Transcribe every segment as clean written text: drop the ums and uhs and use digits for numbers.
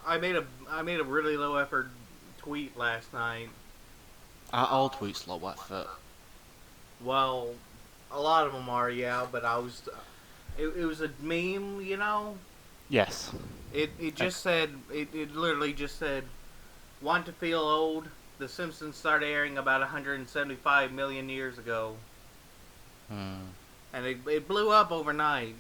I made a really low effort tweet last night. Are all tweets low effort? Well, a lot of them are, yeah, but it was a meme, you know. Yes. It just said it literally just said, "Want to feel old? The Simpsons started airing about 175 million years ago." Hmm. And it blew up overnight.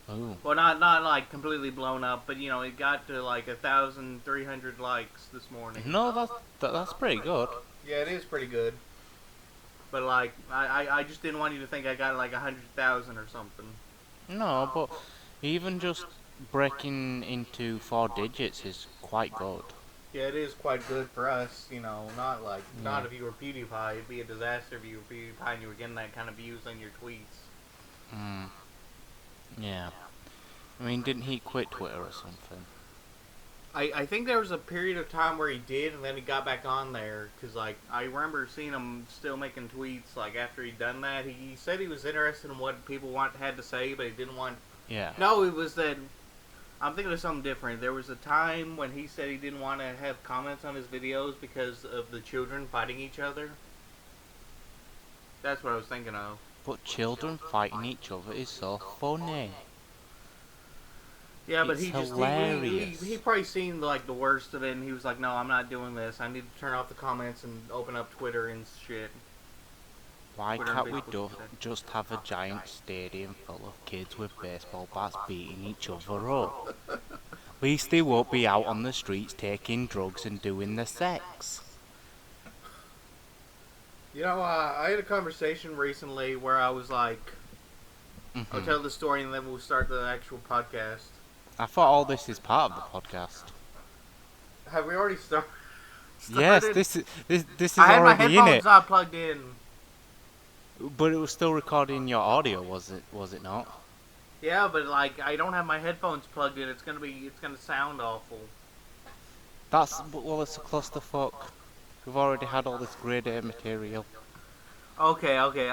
Ooh. Well, not like completely blown up, but you know, it got to like 1,300 likes this morning. No, that's pretty good. Yeah, it is pretty good. But like, I just didn't want you to think I got like 100,000 or something. No, but even just breaking into 4 digits is quite good. Yeah, it is quite good for us. You know, not Yeah. if you were PewDiePie. It'd be a disaster if you were PewDiePie and you were getting that kind of views on your tweets. Hmm. Yeah. I mean, didn't he quit Twitter or something? I think there was a period of time where he did, and then he got back on there. Because, like, I remember seeing him still making tweets, like, after he'd done that. He said he was interested in what people had to say, but he didn't want... Yeah. No, it was that... I'm thinking of something different. There was a time when he said he didn't want to have comments on his videos because of the children fighting each other. That's what I was thinking of. But children fighting each other is so funny. Yeah, but It's he hilarious. probably seen like the worst of it, and he was like, "No, I'm not doing this. I need to turn off the comments and open up Twitter and shit." Why Twitter and can't we Facebook. just have a giant stadium full of kids with baseball bats beating each other up? At least they won't be out on the streets taking drugs and doing the sex. You know, I had a conversation recently where I was like, "I'll Hmm. tell the story and then we'll start the actual podcast." I thought all this is part of the podcast. Have we already Yes, started? this I is had my already in headphones it. not plugged in. But it was still recording your audio, was it? Was it not? Yeah, but like I don't have my headphones plugged in. It's gonna sound awful. That's well, it's a clusterfuck. We've already had all this grade A material. Okay, okay.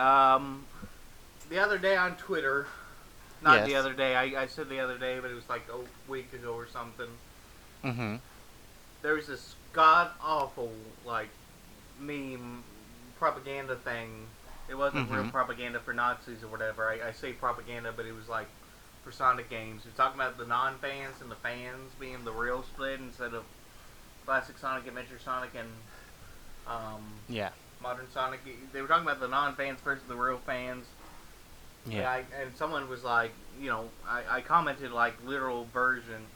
The other day on Twitter, not the Yes. other day. I said the other day, but it was like a week ago or something. Mhm. There was this god awful like meme propaganda thing. It wasn't real Mhm. propaganda for Nazis or whatever. I say propaganda, but it was like for Sonic games. It was talking about the non-fans and the fans being the real split instead of classic Sonic, Adventure Sonic, and Yeah. modern Sonic. They were talking about the non-fans versus the real fans. Yeah. And someone was like, you know, I commented like literal virgin,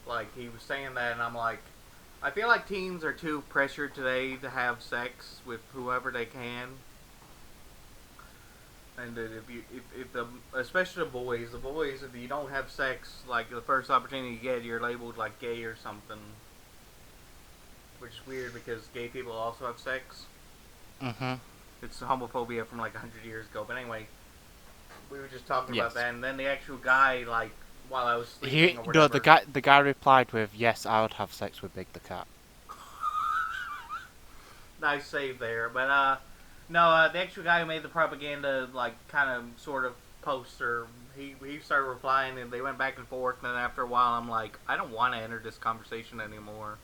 like he was saying that, and I'm like, I feel like teens are too pressured today to have sex with whoever they can, and that if the especially the boys, if you don't have sex like the first opportunity you get, you're labeled like gay or something, which is weird because gay people also have sex. Mhm. It's homophobia from like 100 years ago, but anyway, we were just talking about Yes. that, and then the actual guy, like, while I was He sleeping or no, whatever. the guy replied with, "Yes, I would have sex with Big the cat." Nice save there, but no, the actual guy who made the propaganda, like, kind of, sort of poster, he started replying, and they went back and forth, and then after a while, I'm like, I don't want to enter this conversation anymore.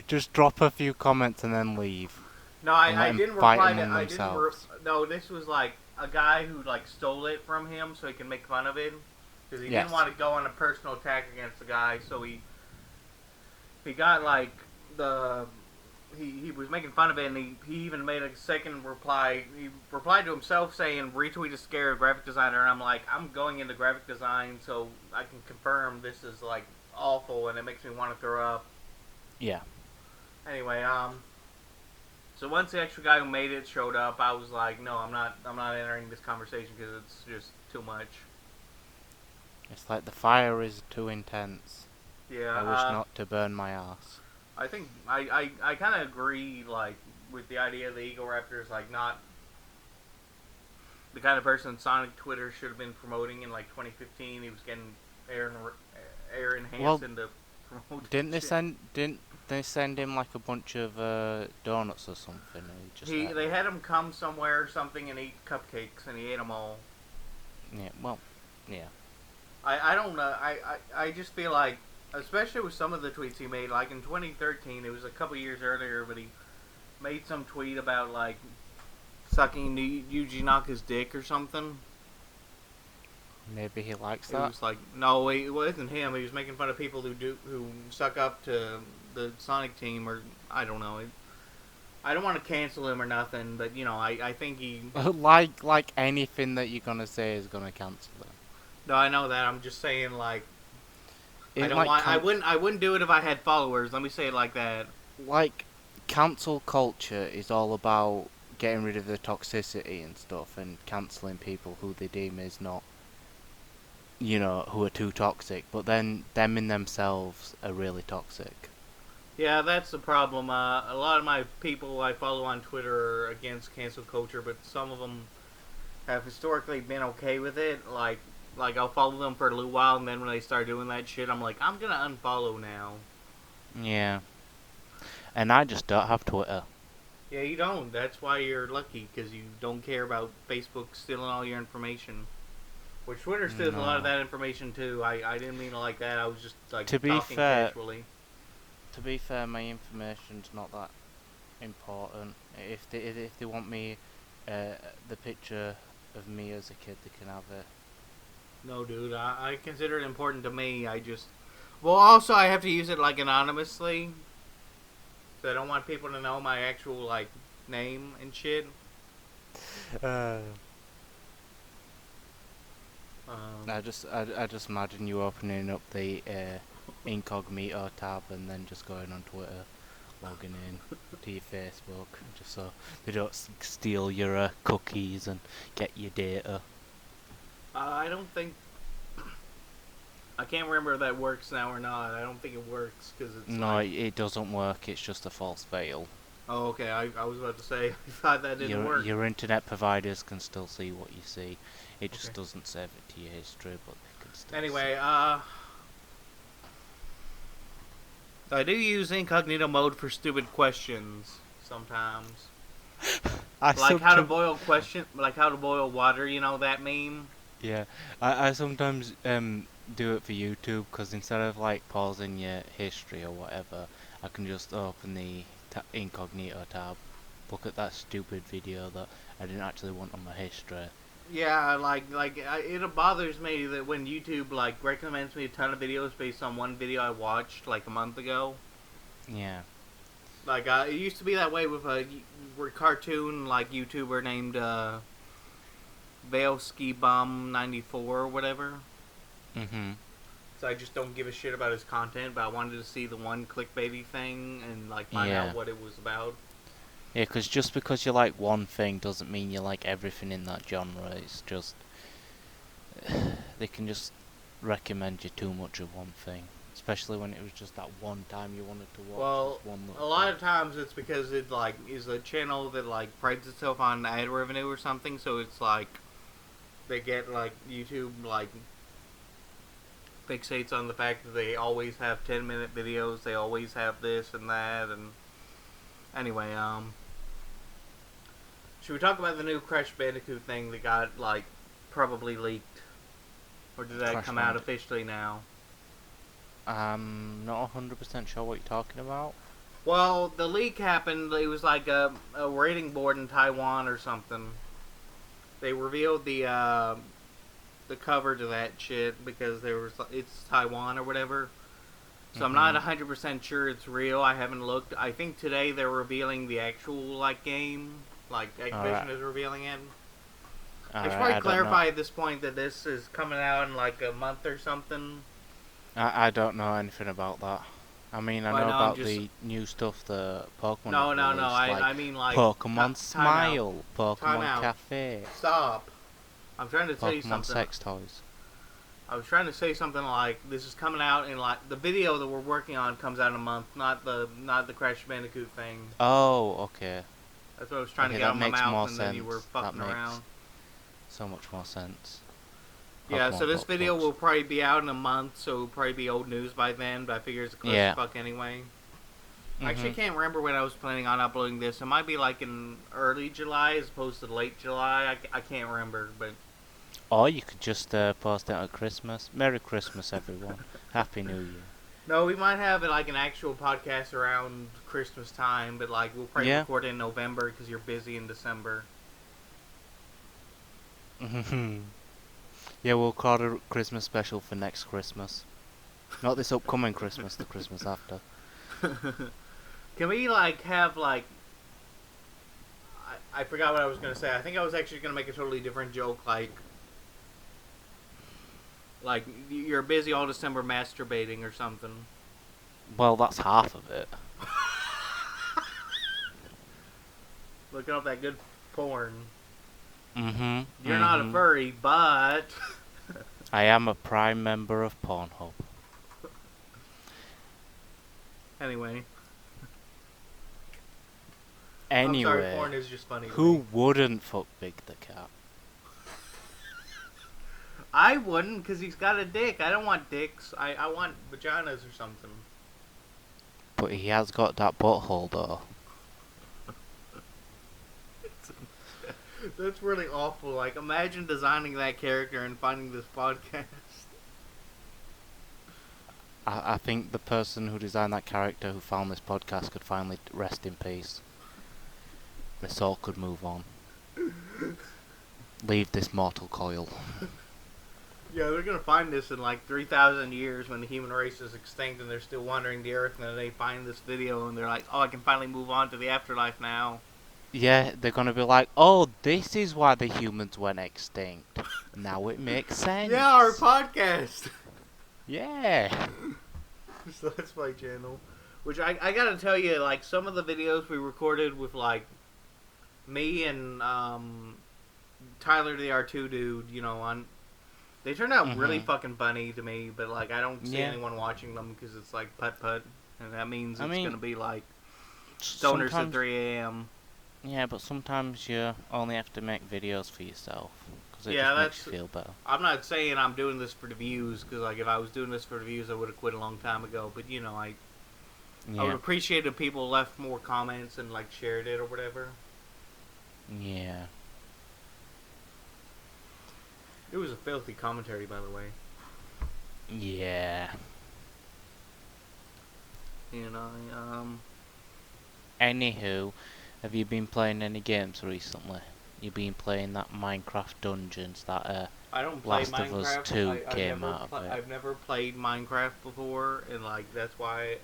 Just drop a few comments and then leave, No, and let I them didn't fight reply to. among themselves. No, this was like a guy who like stole it from him so he can make fun of it because he didn't Yes. want to go on a personal attack against the guy. So he got like the he was making fun of it, and he even made a second reply. He replied to himself saying, "Retweet a scare graphic designer," and I'm like, I'm going into graphic design, so I can confirm this is like awful, and it makes me want to throw up. Yeah. Anyway, so once the actual guy who made it showed up, I was like, no, I'm not entering this conversation because it's just too much. It's like the fire is too intense. Yeah, I wish not to burn my ass. I think I kind of agree, like, with the idea of the Eagle Raptors, like, not the kind of person Sonic Twitter should have been promoting in, like, 2015. He was getting air enhanced Well, into promote didn't they shit. send him like a bunch of donuts or something? And he just ate They them? had him come somewhere or something and eat cupcakes, and he ate them all. Yeah. Well, yeah. I don't know. I just feel like, especially with some of the tweets he made, like in 2013, it was a couple years earlier, but he made some tweet about like sucking Yuji Naka's dick or something. Maybe he likes It that. was like, no, it wasn't him. He was making fun of people who suck up to the Sonic team, or I don't know. I don't want to cancel him or nothing, but you know, I think he. like anything that you're gonna say is gonna cancel him. No, I know that. I'm just saying, like, I It don't like want. I wouldn't do it if I had followers. Let me say it like that. like cancel culture is all about getting rid of the toxicity and stuff, and cancelling people who they deem is not, who are too toxic. But then them in themselves are really toxic. Yeah, that's the problem. A lot of my people I follow on Twitter are against cancel culture, but some of them have historically been okay with it. Like I'll follow them for a little while, and then when they start doing that shit, I'm like, I'm gonna unfollow now. Yeah, and I just don't have Twitter. Yeah, you don't. That's why you're lucky, because you don't care about Facebook stealing all your information. Which Twitter steals a lot of No. that information too. I didn't mean it like that. I was just like To be talking fair, casually. my information's not that important. If they want me, the picture of me as a kid, they can have it. No, dude, I consider it important to me. I just, well, also I have to use it like anonymously, so I don't want people to know my actual like name and shit. Uh, Um, I just imagine you opening up the incognito tab and then just going on Twitter, logging in to your Facebook, just so they don't steal your cookies and get your data. I don't think I can't remember if that works now or not. I don't think it works because it's No, like, it doesn't work. It's just a false fail. oh, okay. I was about to say I thought that didn't work. Your internet providers can still see what you see. It just Okay. doesn't save it to your history, but they can still. Anyway, I do use incognito mode for stupid questions sometimes. Like how to boil water, you know that meme? Yeah, I sometimes do it for YouTube because instead of like pausing your history or whatever, I can just open the incognito tab, look at that stupid video that I didn't actually want on my history. Yeah, it bothers me that when YouTube like recommends me a ton of videos based on one video I watched like a month ago. Yeah. Like it used to be that way with a cartoon like YouTuber named Veilski Bum 94 or whatever. Mhm. So I just don't give a shit about his content, but I wanted to see the one clickbaity thing and like find Yeah. out what it was about. Yeah, because just because you like one thing doesn't mean you like everything in that genre. It's just they can just recommend you too much of one thing, especially when it was just that one time you wanted to watch. Well, one a lot of times it's because it like is a channel that like prides itself on ad revenue or something, so it's like they get like YouTube like fixates on the fact that they always have 10-minute videos, they always have this and that, and anyway, should we talk about the new Crash Bandicoot thing that got like probably leaked, or did that come out officially now? I'm not 100% sure what you're talking about. Well, the leak happened. It was like a rating board in Taiwan or something. They revealed the cover to that shit because it's Taiwan or whatever. So I'm not 100% sure it's real. I haven't looked. I think today they're revealing the actual like game, like Activision is revealing it. I should probably clarify at this point that this is coming out in like a month or something. I don't know anything about that. I mean, I know about the new stuff the Pokemon. No. Like I mean like Pokemon Smile, Pokemon Cafe. Stop. I'm trying to tell you something. Pokemon sex toys. I was trying to say something like this is coming out in like the video that we're working on comes out in a month, not the Crash Bandicoot thing. Oh, okay. That's what I was trying to get out of my mouth, and then you were fucking that around. Makes so much more sense. Yeah, so this video will probably be out in a month, so it'll probably be old news by then, but I figure it's a clusterfuck anyway. I actually can't remember when I was planning on uploading this. It might be like in early July as opposed to late July. I can't remember, but Or you could just post it at Christmas. Merry Christmas, everyone. Happy New Year. No, we might have it like an actual podcast around Christmas time, but like we'll probably Yeah. record it in November because you're busy in December. Yeah, we'll record a Christmas special for next Christmas. Not this upcoming Christmas, the Christmas after. Can we like have like I forgot what I was gonna say. I think I was actually gonna make a totally different joke, like you're busy all December masturbating or something. Well, that's half of it. Looking up that good porn. Mm-hmm. You're not a furry, but I am a prime member of Pornhub. anyway. Anyway, I'm sorry, porn is just funny. Who wouldn't fuck Big the Cat? I wouldn't, because he's got a dick. I don't want dicks. I want vaginas or something. But he has got that butthole, though. That's really awful. Like, imagine designing that character and finding this podcast. I think the person who designed that character who found this podcast could finally rest in peace. The soul could move on. Leave this mortal coil. Yeah, they're gonna find this in like 3,000 years when the human race is extinct and they're still wandering the earth, and then they find this video and they're like, oh, I can finally move on to the afterlife now. Yeah, they're gonna be like, oh, this is why the humans went extinct. Now it makes sense. Yeah, our podcast! Yeah. So that's my channel. Which I gotta tell you, like, some of the videos we recorded with, like, me and Tyler the R2 dude, you know, they turned out really fucking funny to me, but like I don't see anyone watching them because it's like putt-putt, and that means it's gonna be like stoners at 3 a.m. Yeah, but sometimes you only have to make videos for yourself because it Yeah, just makes you feel better. I'm not saying I'm doing this for the views, because like if I was doing this for the views, I would have quit a long time ago. But you know, I would appreciate if people left more comments and like shared it or whatever. Yeah. It was a filthy commentary, by the way. Yeah. You know, Anywho, have you been playing any games recently? You been playing that Minecraft Dungeons that I don't play Last Minecraft. of Us 2 came out of it? I've never played Minecraft before, and like that's why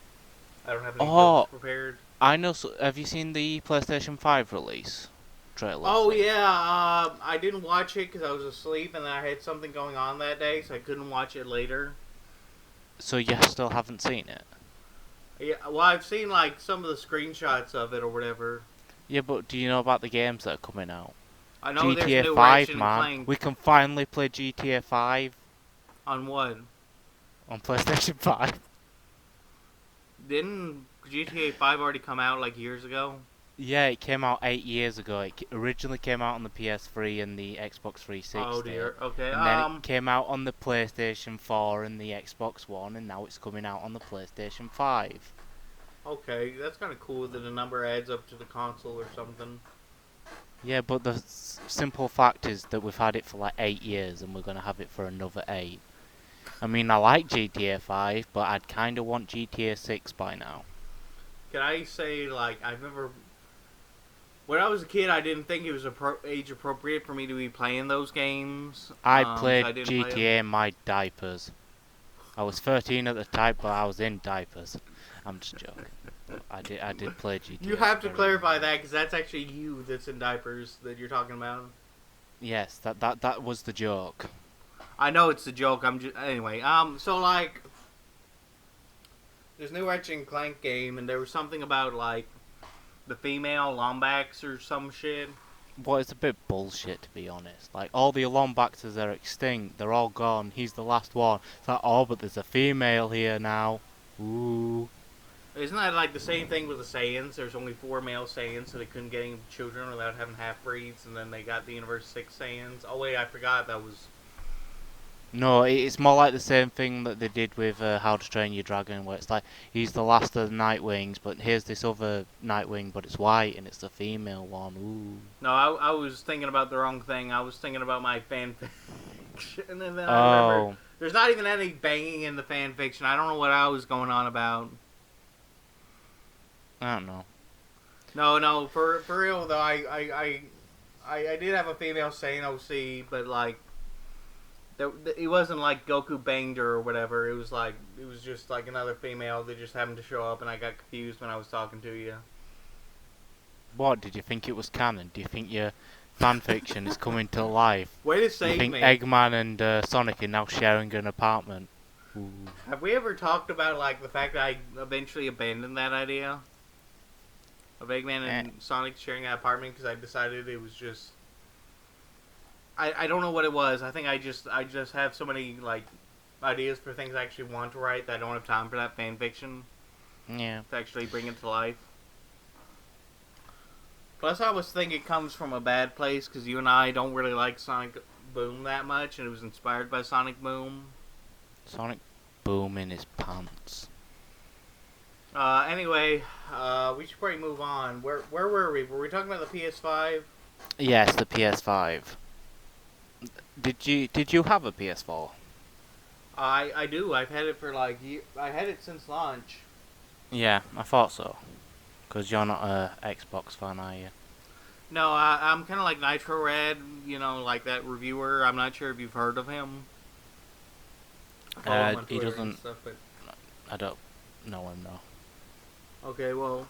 I don't have any jokes prepared. I know. Have you seen the PlayStation 5 release trailer? Oh yeah, I didn't watch it because I was asleep, and then I had something going on that day, so I couldn't watch it later. So you still haven't seen it? Yeah, well, I've seen like some of the screenshots of it or whatever. Yeah, but do you know about the games that are coming out? I know GTA there's new 5, Ratchet man. Clank. We can finally play GTA 5 On what? on PlayStation 5. Didn't GTA 5 already come out like years ago? Yeah, it came out 8 years ago. It originally came out on the PS3 and the Xbox 360. Oh dear. Okay. And then it came out on the PlayStation 4 and the Xbox One, and now it's coming out on the PlayStation 5. Okay, that's kind of cool that the number adds up to the console or something. Yeah, but the simple fact is that we've had it for like 8 years, and we're going to have it for another 8. I mean, I like GTA 5, but I'd kind of want GTA 6 by now. Can I say, like, I've never... When I was a kid, I didn't think it was age appropriate for me to be playing those games. I played GTA in my diapers. I was 13 at the time, but I was in diapers. I'm just joking. I did play GTA. You have to clarify that, because that's actually you that's in diapers that you're talking about. Yes, that was the joke. I know it's a joke. I'm just anyway. So like, there's new Ratchet & Clank game, and there was something about like the female Lombax or some shit. Well, it's a bit bullshit, to be honest. Like, all the Lombaxes are extinct. They're all gone. He's the last one. It's like, oh, but there's a female here now. Ooh. Isn't that like the same thing with the Saiyans? There's only 4 male Saiyans, so they couldn't get any children without having half-breeds, and then they got the Universe 6 Saiyans. Oh wait, I forgot that was... No, it's more like the same thing that they did with How to Train Your Dragon, where it's like, he's the last of the Nightwings, but here's this other Nightwing, but it's white, and it's the female one. Ooh. No, I was thinking about the wrong thing. I was thinking about my fanfic. And then I remember Oh, there's not even any banging in the fan fiction. I don't know what I was going on about. I don't know. No, for real though, I did have a female saying OC, but like it wasn't like Goku banged her or whatever. It was just like another female that just happened to show up, and I got confused when I was talking to you. What, did you think it was canon? Do you think your fanfiction is coming to life? Way to You save think me. Eggman and Sonic are now sharing an apartment? Ooh. Have we ever talked about like the fact that I eventually abandoned that idea of Eggman and Sonic sharing that apartment because I decided it was just I don't know what it was. I think I just have so many like ideas for things I actually want to write that I don't have time for that fan fiction Yeah. to actually bring it to life. Plus, I always think it comes from a bad place because you and I don't really like Sonic Boom that much, and it was inspired by Sonic Boom. Sonic Boom in his pants. Anyway, we should probably move on. Where were we? Were we talking about the PS5? Yes, the PS5. Did you have a PS4? I do. I've had it for like I had it since launch. Yeah, I thought so. Because you're not a Xbox fan, are you? No, I'm kind of like Nitro Red, you know, like that reviewer. I'm not sure if you've heard of him. I follow him on He Twitter doesn't. and stuff, but I don't know him, no. okay, well,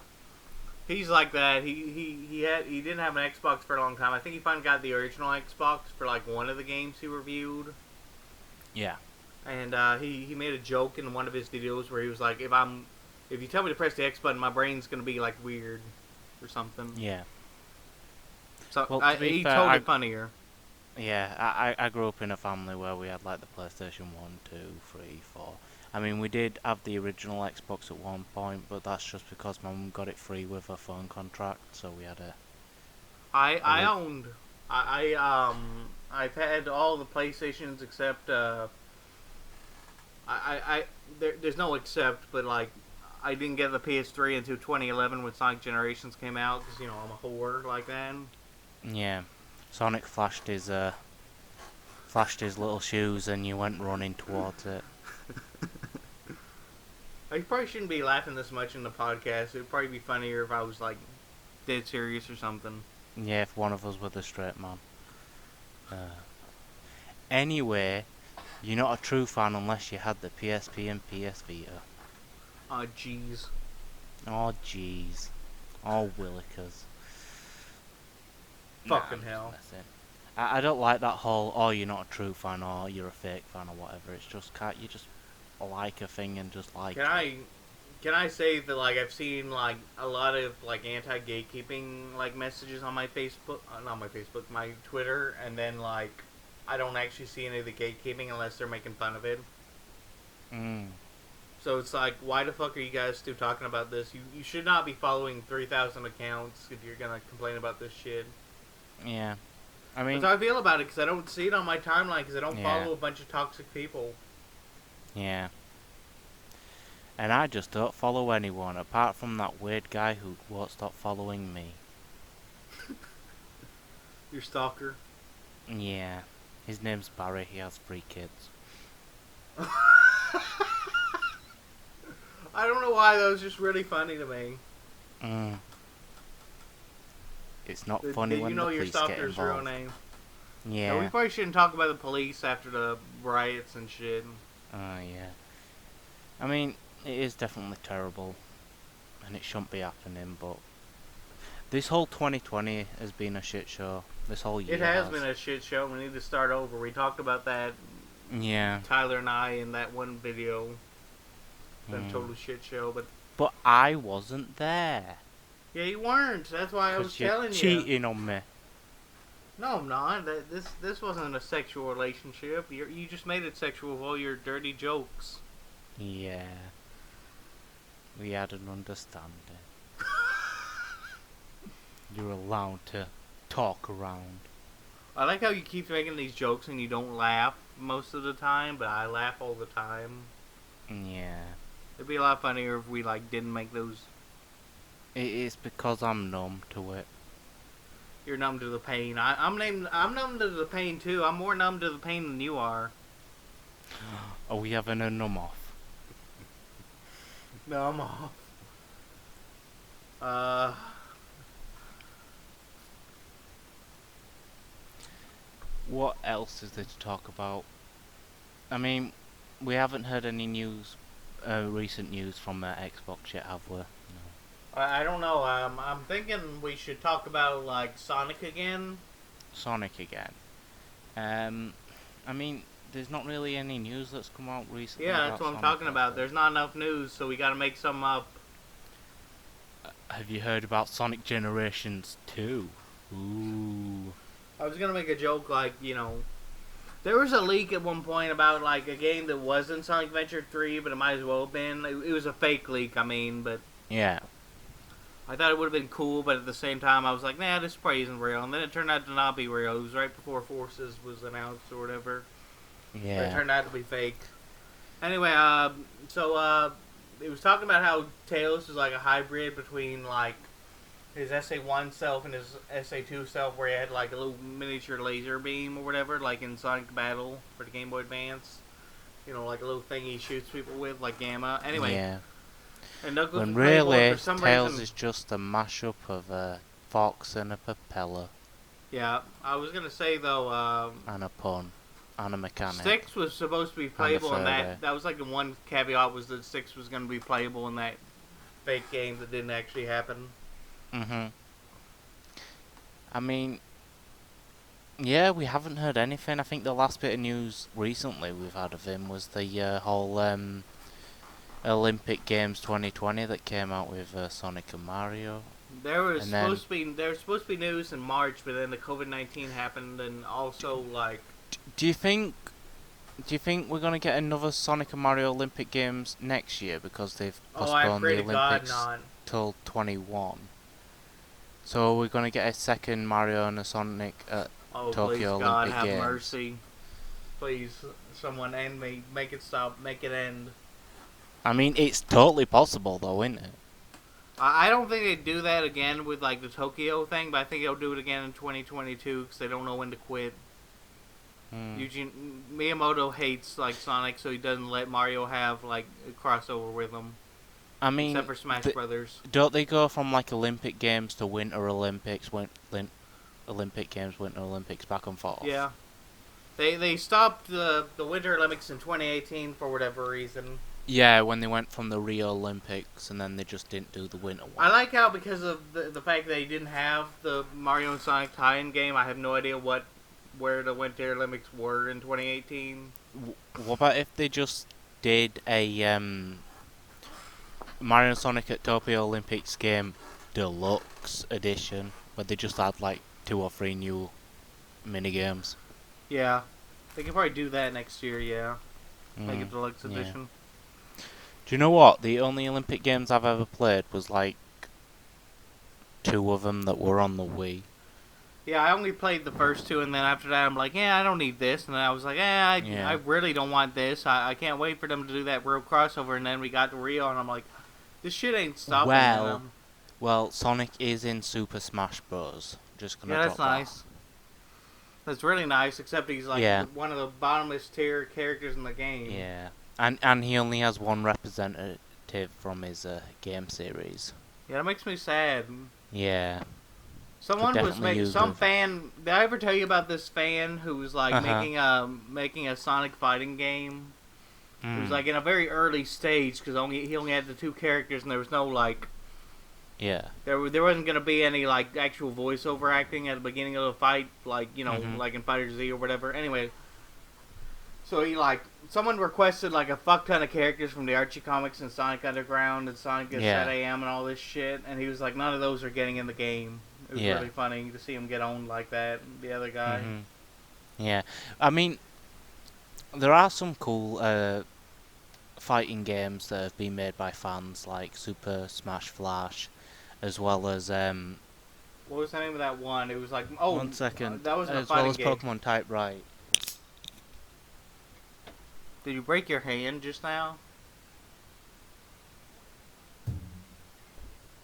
he's like that. He didn't have an Xbox for a long time. I think he finally got the original Xbox for like one of the games he reviewed. Yeah. And he made a joke in one of his videos where he was like, if you tell me to press the X button, my brain's gonna be like weird or something. Yeah. So Well, he fair, told it funnier. Yeah, I grew up in a family where we had like the PlayStation 1, 2, 3, 4. I mean, we did have the original Xbox at one point, but that's just because my mum got it free with a phone contract, so we had a... I've had all the PlayStations except there's no except, but like I didn't get the PS3 until 2011 when Sonic Generations came out because you know I'm a whore like that. Yeah. Sonic flashed his little shoes and you went running towards it. I probably shouldn't be laughing this much in the podcast. It would probably be funnier if I was like dead serious or something. Yeah, if one of us were the straight man. Anyway, you're not a true fan unless you had the PSP and PS Vita. Oh jeez. Oh jeez. Oh willikers. Fucking hell. I don't like that whole, oh, you're not a true fan, or you're a fake fan, or whatever. It's just, can't you just like a thing and just like it? Can I say that like I've seen like a lot of like anti-gatekeeping like messages on my Facebook, not my Facebook, my Twitter, and then like I don't actually see any of the gatekeeping unless they're making fun of it. So it's like, why the fuck are you guys still talking about this? You should not be following 3,000 accounts if you're gonna complain about this shit. Yeah. I mean... That's how I feel about it, because I don't see it on my timeline, because I don't Yeah. follow a bunch of toxic people. Yeah. And I just don't follow anyone, apart from that weird guy who won't stop following me. Your stalker. Yeah. His name's Barry, he has 3 kids. I don't know why, that was just really funny to me. It's not Did funny you when know the your police get stalker's real involved. name? Yeah. We probably shouldn't talk about the police after the riots and shit. Yeah. I mean, it is definitely terrible, and it shouldn't be happening, but... This whole 2020 has been a shit show. This whole year It has been a shit show. We need to start over. We talked about that, Yeah. Tyler and I, in that one video. That total shit show, But I wasn't there. Yeah, you weren't. That's why I was 'Cause you're telling you. cheating on me. No, I'm not. This wasn't a sexual relationship. You just made it sexual with all your dirty jokes. Yeah. We had an understanding. You're allowed to talk around. I like how you keep making these jokes and you don't laugh most of the time, but I laugh all the time. Yeah. It'd be a lot funnier if we like didn't make those. It is because I'm numb to it. You're numb to the pain. I'm numb to the pain too. I'm more numb to the pain than you are. Are we having a numb off? No, I'm off. What else is there to talk about? I mean, we haven't heard any news, recent news from Xbox yet, have we? No. I don't know. I'm thinking we should talk about like Sonic again. Sonic again. I mean, there's not really any news that's come out recently. Yeah, that's what I'm talking about. There's not enough news, so we got to make some up. Have you heard about Sonic Generations 2? Ooh. I was gonna make a joke like, there was a leak at one point about like a game that wasn't Sonic Adventure 3, but it might as well have been. It was a fake leak, but Yeah. I thought it would have been cool, but at the same time I was like, nah, this probably isn't real. And then it turned out to not be real. It was right before Forces was announced or whatever. Yeah. But it turned out to be fake. Anyway, so it was talking about how Tails is like a hybrid between like his SA1 self and his SA2 self, where he had like a little miniature laser beam or whatever, like in Sonic Battle for the Game Boy Advance. Like a little thing he shoots people with, like Gamma. Anyway. Yeah. And Knuckles when is really, for some Tails reason, is just a mashup of a fox and a propeller. Yeah, I was gonna say though, and a pun. And a mechanic. Six was supposed to be playable in that. That was like the one caveat, was that Six was gonna be playable in that fake game that didn't actually happen. Mm-hmm. I mean, yeah, we haven't heard anything. I think the last bit of news recently we've had of him was the whole Olympic Games 2020 that came out with Sonic and Mario. There was supposed to be news in March, but then the COVID-19 happened, and also like. Do you think we're gonna get another Sonic and Mario Olympic Games next year because they've postponed the Olympics till 21? So we're gonna get a second Mario and a Sonic at Tokyo please, Olympic God, Games. have mercy. Please, someone end me. Make it stop. Make it end. I mean, it's totally possible though, isn't it? I don't think they'd do that again with like the Tokyo thing, but I think they'll do it again in 2022 because they don't know when to quit. Miyamoto hates like Sonic, so he doesn't let Mario have like a crossover with him. I mean, except for Smash Brothers. Don't they go from like Olympic Games to Winter Olympics, Olympic Games, Winter Olympics, back and forth? Yeah. They stopped the Winter Olympics in 2018 for whatever reason. Yeah, when they went from the Rio Olympics, and then they just didn't do the Winter one. I like how, because of the fact that they didn't have the Mario and Sonic tie-in game, I have no idea where the Winter Olympics were in 2018. What about if they just did a Mario and Sonic at Tokyo Olympics game deluxe edition, where they just had like 2 or 3 new minigames? Yeah, they can probably do that next year. Yeah, make it deluxe edition. Do you know what? The only Olympic games I've ever played was like 2 of them that were on the Wii. Yeah, I only played the first 2, and then after that I'm like, I don't need this. And then I was like, I really don't want this. I can't wait for them to do that real crossover. And then we got to Rio, and I'm like, this shit ain't stopping. Well, Sonic is in Super Smash Bros. Just gonna that's nice. That's really nice, except he's like one of the bottomless tier characters in the game. Yeah, and he only has one representative from his game series. Yeah, that makes me sad. Yeah. Someone was making fan. Did I ever tell you about this fan who was like making a Sonic fighting game? It was like in a very early stage because he only had the 2 characters and there was no like. Yeah. There wasn't gonna be any like actual voiceover acting at the beginning of the fight, like like in Fighter Z or whatever. Anyway, so someone requested like a fuck ton of characters from the Archie comics and Sonic Underground and Sonic at AM and all this shit, and he was like, none of those are getting in the game. It was really funny to see him get owned like that, the other guy. Yeah, I mean, there are some cool fighting games that have been made by fans, like Super Smash Flash, as well as what was the name of that one? It was like 1 second. That was as well as game. Pokemon Type Right. Did you break your hand just now?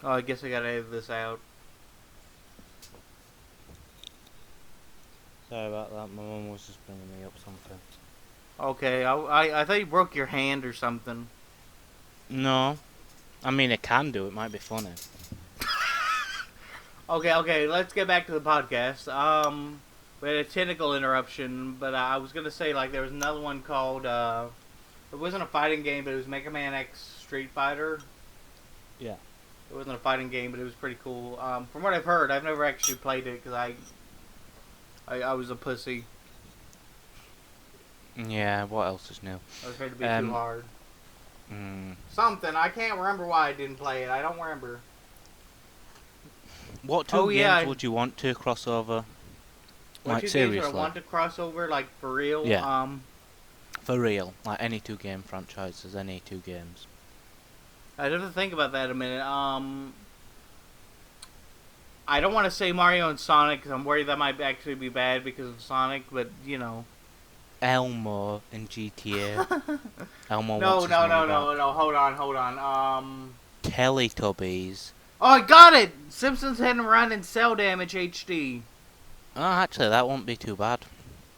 Oh, I guess I gotta edit this out. Sorry about that. My mum was just bringing me up something. Okay, I thought you broke your hand or something. No. I mean, it can do. It might be funny. Okay, let's get back to the podcast. We had a technical interruption, but I was gonna say like there was another one called it wasn't a fighting game, but it was Mega Man X Street Fighter. Yeah. It wasn't a fighting game, but it was pretty cool. From what I've heard, I've never actually played it because I was a pussy. Yeah, what else is new? I was afraid to be too hard. Mm. Something. I can't remember why I didn't play it. I don't remember. What two games would you want to cross over? What Like, two seriously? games would I want to cross over, like, for real? Yeah. For real. Like, any two game franchises, any two games. I'd have to think about that a minute. I don't want to say Mario and Sonic, because I'm worried that might actually be bad because of Sonic, but, you know. Elmo in GTA. Elmo No, wants his money back. hold on. Teletubbies. Oh, I got it! Simpsons Hit and Run and Cell Damage HD. Oh, actually, that won't be too bad.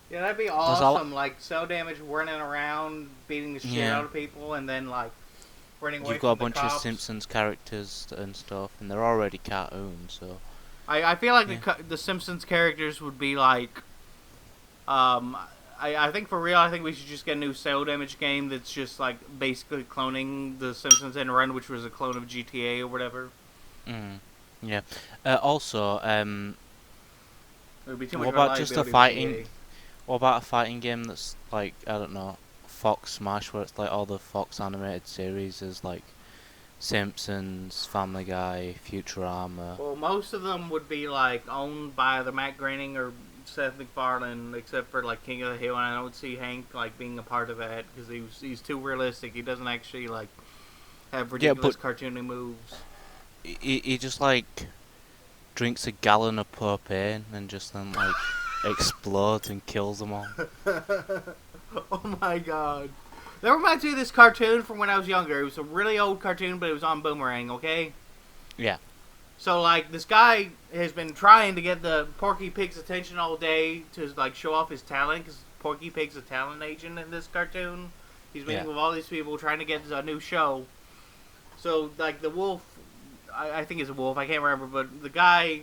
Yeah, that'd be awesome. Like, Cell Damage running around, beating the shit out of people, and then, like, running away You've got from a bunch the cops. of Simpsons characters and stuff, and they're already cartoons, so... I feel like the Simpsons characters would be, like... I think for real, I think we should just get a new Cell Damage game that's just, like, basically cloning the Simpsons Hit and Run, which was a clone of GTA or whatever. Yeah. Also, it would be too much what about just a reliability with fighting... GTA. What about a fighting game that's, like, I don't know, Fox Smash, where it's, like, all the Fox animated series is, like, Simpsons, Family Guy, Futurama... Well, most of them would be, like, owned by either Matt Groening or Seth MacFarlane, except for, like, King of the Hill, and I don't see Hank, like, being a part of that, because he's too realistic. He doesn't actually, like, have ridiculous cartoony moves. He just, like, drinks a gallon of propane and just then, like, explodes and kills them all. Oh my god. That reminds me of this cartoon from when I was younger. It was a really old cartoon, but it was on Boomerang, okay? Yeah. So, like, this guy has been trying to get the Porky Pig's attention all day to, like, show off his talent, because Porky Pig's a talent agent in this cartoon. He's meeting with all these people trying to get a new show. So, like, the wolf, I think it's a wolf, I can't remember, but the guy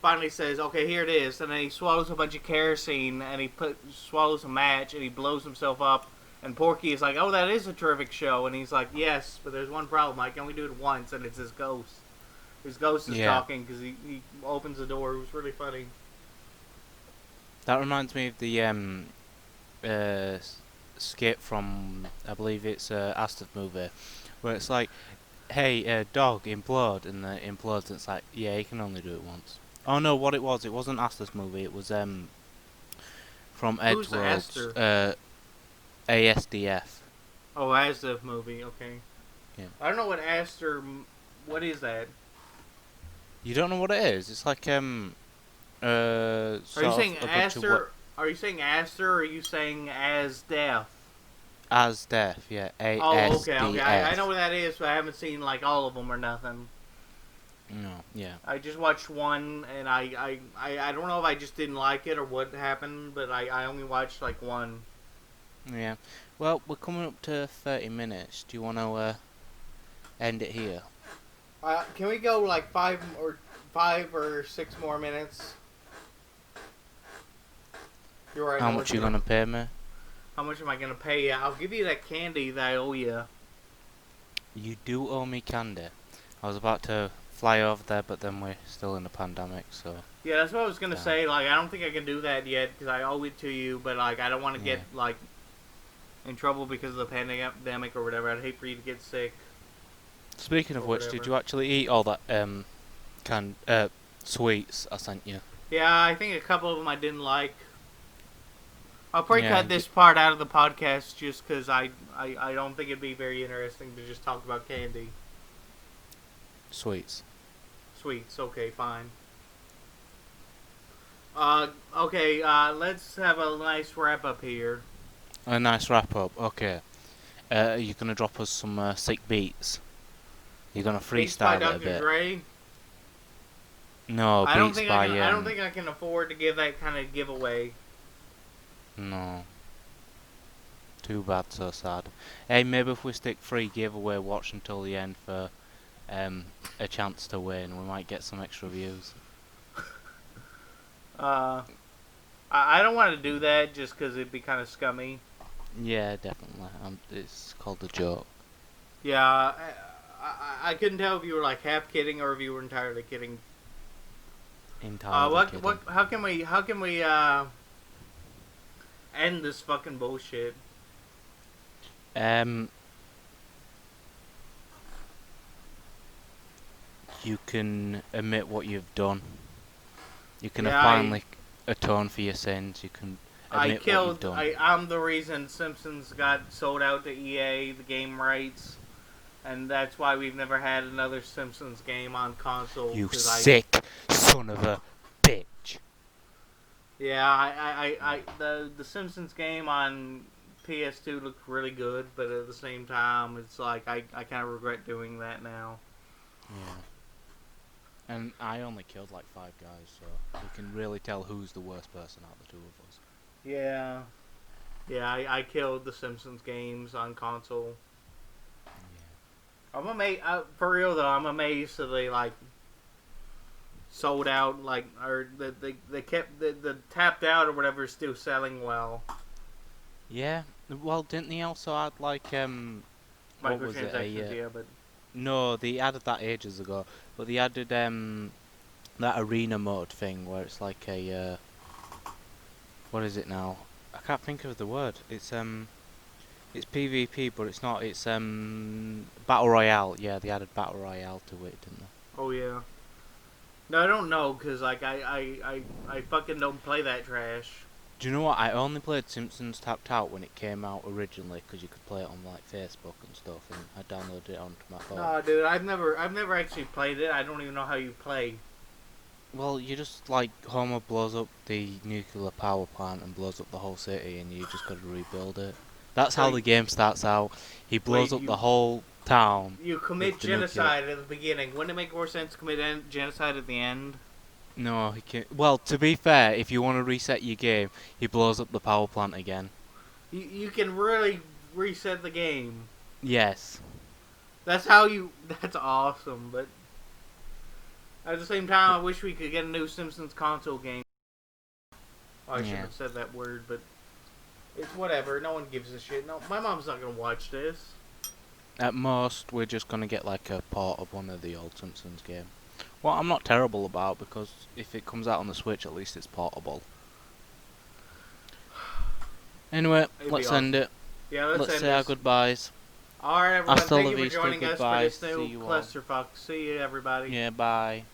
finally says, okay, here it is, and then he swallows a bunch of kerosene, and he swallows a match, and he blows himself up, and Porky is like, oh, that is a terrific show, and he's like, yes, but there's one problem, I can only do it once, and it's his ghost. His ghost is talking, because he opens the door. It was really funny. That reminds me of the skit from, I believe it's Astor's movie, where it's like, hey, dog, implode, and it implodes, and it's like, yeah, you can only do it once. Oh no, what it wasn't Astor's movie, it was from Edward's ASDF. Oh, Astor movie, okay. Yeah. I don't know what Astor, what is that? You don't know what it is? It's like Are you saying Astor? Are you saying Astor, or are you saying As Death? As Death, yeah. Oh, okay. I know what that is, but I haven't seen like all of them or nothing. No, yeah. I just watched one, and I don't know if I just didn't like it or what happened, but I only watched like one. Yeah. Well, we're coming up to 30 minutes. Do you want to end it here? Can we go like 5 or 6 more minutes? You're right. How much are you gonna pay me? How much am I gonna pay you? I'll give you that candy that I owe you. You do owe me candy. I was about to fly over there, but then we're still in a pandemic, so... Yeah, that's what I was gonna say. Like, I don't think I can do that yet, because I owe it to you, but, like, I don't want to get, like, in trouble because of the pandemic or whatever. I'd hate for you to get sick. Speaking of which, did you actually eat all that, sweets I sent you? Yeah, I think a couple of them I didn't like. I'll probably cut this part out of the podcast just because I don't think it'd be very interesting to just talk about candy. Sweets. Sweets, okay, fine. Okay, let's have a nice wrap up here. A nice wrap up, okay. You're gonna drop us some sick beats. You're gonna freestyle it a bit. Dre? No, I don't Beats think by I don't think I can afford to give that kind of giveaway. No. Too bad, so sad. Hey, maybe if we stick free giveaway, watch until the end for a chance to win, we might get some extra views. I don't want to do that just because it'd be kind of scummy. Yeah, definitely. It's called a joke. Yeah, I couldn't tell if you were like half kidding or if you were entirely kidding. Entirely kidding. How can we end this fucking bullshit? You can admit what you've done. You can Yeah, finally atone for your sins. You can admit what you've done. I'm the reason Simpsons got sold out to EA, the game rights, and that's why we've never had another Simpsons game on console. You sick son of a bitch. Yeah, the Simpsons game on PS2 looked really good, but at the same time, it's like I kind of regret doing that now. Yeah. And I only killed like 5 guys, so you can really tell who's the worst person out of the two of us. Yeah. Yeah, I killed the Simpsons games on console. Yeah. I'm amazed, for real though, I'm amazed that they like sold out, like, or they kept, the tapped out or whatever is still selling well. Yeah, well, didn't they also add like, what was it? Yeah, but... No, they added that ages ago, but they added, that arena mode thing where it's like a, what is it now? I can't think of the word. It's PvP, but it's not. It's Battle Royale. Yeah, they added Battle Royale to it, didn't they? Oh yeah. No, I don't know, cause like I fucking don't play that trash. Do you know what? I only played Simpsons Tapped Out when it came out originally, because you could play it on like Facebook and stuff, and I downloaded it onto my phone. No, dude, I've never actually played it. I don't even know how you play. Well, you just like Homer blows up the nuclear power plant and blows up the whole city, and you just got to rebuild it. That's how the game starts out. He blows up the whole town. You commit genocide at the beginning. Wouldn't it make more sense to commit genocide at the end? No, he can't. Well, to be fair, if you want to reset your game, he blows up the power plant again. You can really reset the game. Yes. That's how you... That's awesome, but... At the same time, I wish we could get a new Simpsons console game. Oh, I shouldn't have said that word, but... It's whatever. No one gives a shit. No, my mom's not going to watch this. At most, we're just going to get like a port of one of the old Simpsons games. Well, I'm not terrible about, because if it comes out on the Switch, at least it's portable. Anyway, let's end it. Yeah, let's say our goodbyes. Alright, everyone. Thank you for joining us for this new Clusterfuck. See you, everybody. Yeah, bye.